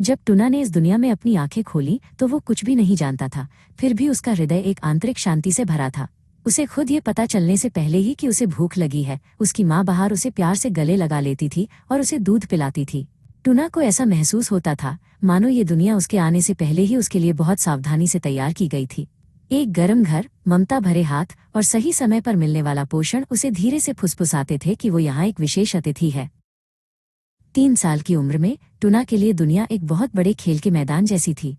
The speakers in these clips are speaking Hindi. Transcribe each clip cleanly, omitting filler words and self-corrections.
जब टुना ने इस दुनिया में अपनी आंखें खोली तो वो कुछ भी नहीं जानता था, फिर भी उसका हृदय एक आंतरिक शांति से भरा था। उसे खुद ये पता चलने से पहले ही कि उसे भूख लगी है, उसकी माँ बाहर उसे प्यार से गले लगा लेती थी और उसे दूध पिलाती थी। टुना को ऐसा महसूस होता था मानो ये दुनिया उसके आने से पहले ही उसके लिए बहुत सावधानी से तैयार की गई थी। एक गर्म घर, ममता भरे हाथ और सही समय पर मिलने वाला पोषण उसे धीरे से फुसफुसाते थे कि वो यहाँ एक विशेष अतिथि है। 3 साल की उम्र में टुना के लिए दुनिया एक बहुत बड़े खेल के मैदान जैसी थी।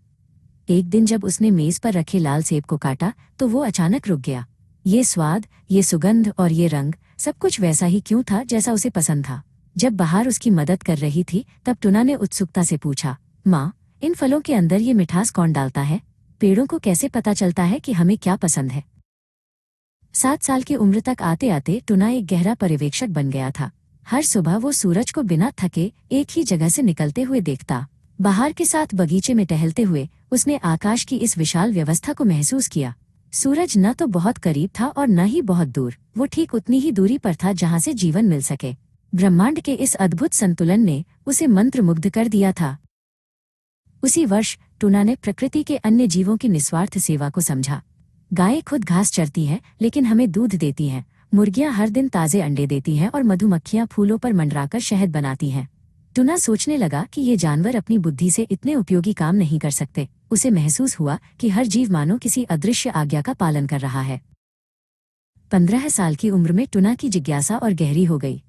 एक दिन जब उसने मेज पर रखे लाल सेब को काटा तो वो अचानक रुक गया। ये स्वाद, ये सुगंध और ये रंग, सब कुछ वैसा ही क्यों था जैसा उसे पसंद था। जब बाहर उसकी मदद कर रही थी तब टुना ने उत्सुकता से पूछा, माँ, इन फलों के अंदर ये मिठास कौन डालता है? पेड़ों को कैसे पता चलता है कि हमें क्या पसंद है? 7 साल की उम्र तक आते आते टुना एक गहरा पर्यवेक्षक बन गया था। हर सुबह वो सूरज को बिना थके एक ही जगह से निकलते हुए देखता। बाहर के साथ बगीचे में टहलते हुए उसने आकाश की इस विशाल व्यवस्था को महसूस किया। सूरज न तो बहुत करीब था और न ही बहुत दूर, वो ठीक उतनी ही दूरी पर था जहाँ से जीवन मिल सके। ब्रह्मांड के इस अद्भुत संतुलन ने उसे मंत्रमुग्ध कर दिया था। उसी वर्ष टुना ने प्रकृति के अन्य जीवों की निस्वार्थ सेवा को समझा। गायें खुद घास चरती हैं लेकिन हमें दूध देती हैं, मुर्गियां हर दिन ताजे अंडे देती हैं और मधुमक्खियां फूलों पर मंडराकर शहद बनाती हैं। टुना सोचने लगा कि ये जानवर अपनी बुद्धि से इतने उपयोगी काम नहीं कर सकते। उसे महसूस हुआ कि हर जीव मानो किसी अदृश्य आज्ञा का पालन कर रहा है। 15 साल की उम्र में टुना की जिज्ञासा और गहरी हो गई।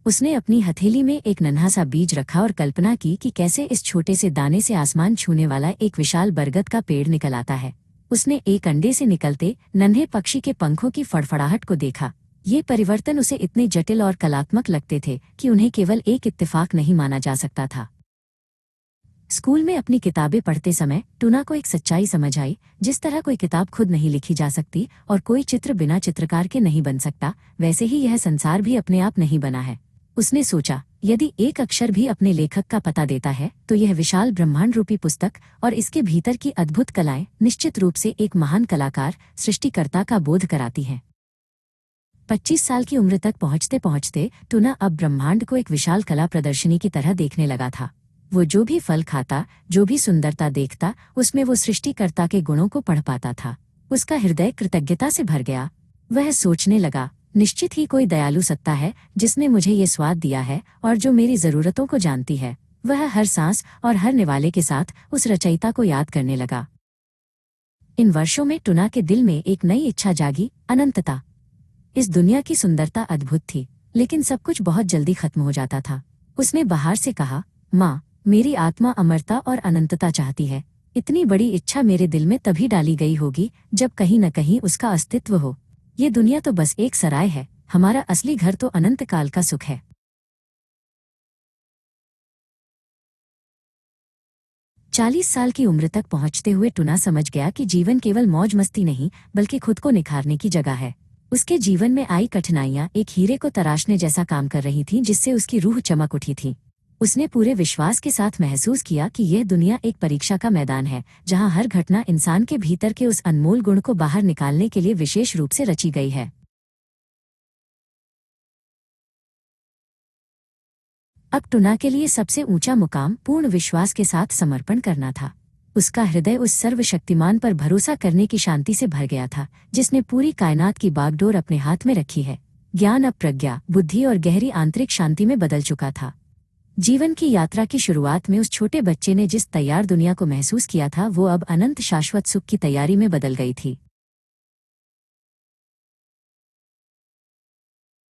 उसने अपनी हथेली में एक नन्हा सा बीज रखा और कल्पना की कि कैसे इस छोटे से दाने से आसमान छूने वाला एक विशाल बरगद का पेड़ निकल आता है। उसने एक अंडे से निकलते नन्हे पक्षी के पंखों की फड़फड़ाहट को देखा। ये परिवर्तन उसे इतने जटिल और कलात्मक लगते थे कि उन्हें केवल एक इत्तेफाक नहीं माना जा सकता था। स्कूल में अपनी किताबें पढ़ते समय टुना को एक सच्चाई समझ आई। जिस तरह कोई किताब खुद नहीं लिखी जा सकती और कोई चित्र बिना चित्रकार के नहीं बन सकता, वैसे ही यह संसार भी अपने आप नहीं बना है। उसने सोचा, यदि एक अक्षर भी अपने लेखक का पता देता है तो यह विशाल ब्रह्मांड रूपी पुस्तक और इसके भीतर की अद्भुत कलाएं निश्चित रूप से एक महान कलाकार, सृष्टिकर्ता का बोध कराती हैं। 25 साल की उम्र तक पहुंचते पहुंचते टुना अब ब्रह्मांड को एक विशाल कला प्रदर्शनी की तरह देखने लगा था। वो जो भी फल खाता, जो भी सुंदरता देखता, उसमें वो सृष्टिकर्ता के गुणों को पढ़ पाता था। उसका हृदय कृतज्ञता से भर गया। वह सोचने लगा, निश्चित ही कोई दयालु सत्ता है जिसने मुझे ये स्वाद दिया है और जो मेरी जरूरतों को जानती है। वह हर सांस और हर निवाले के साथ उस रचयिता को याद करने लगा। इन वर्षों में टुना के दिल में एक नई इच्छा जागी, अनंतता। इस दुनिया की सुंदरता अद्भुत थी, लेकिन सब कुछ बहुत जल्दी खत्म हो जाता था। उसने बाहर से कहा, माँ, मेरी आत्मा अमरता और अनंतता चाहती है। इतनी बड़ी इच्छा मेरे दिल में तभी डाली गई होगी जब कहीं न कहीं उसका अस्तित्व हो। ये दुनिया तो बस एक सराय है, हमारा असली घर तो अनंत काल का सुख है। 40 साल की उम्र तक पहुंचते हुए टुना समझ गया कि जीवन केवल मौज मस्ती नहीं बल्कि खुद को निखारने की जगह है। उसके जीवन में आई कठिनाइयां एक हीरे को तराशने जैसा काम कर रही थीं, जिससे उसकी रूह चमक उठी थी। उसने पूरे विश्वास के साथ महसूस किया कि यह दुनिया एक परीक्षा का मैदान है, जहां हर घटना इंसान के भीतर के उस अनमोल गुण को बाहर निकालने के लिए विशेष रूप से रची गई है। अब टुना के लिए सबसे ऊंचा मुकाम पूर्ण विश्वास के साथ समर्पण करना था। उसका हृदय उस सर्वशक्तिमान पर भरोसा करने की शांति से भर गया था, जिसने पूरी कायनात की बागडोर अपने हाथ में रखी है। ज्ञान अब प्रज्ञा, बुद्धि और गहरी आंतरिक शांति में बदल चुका था। जीवन की यात्रा की शुरुआत में उस छोटे बच्चे ने जिस तैयार दुनिया को महसूस किया था, वो अब अनंत शाश्वत सुख की तैयारी में बदल गई थी।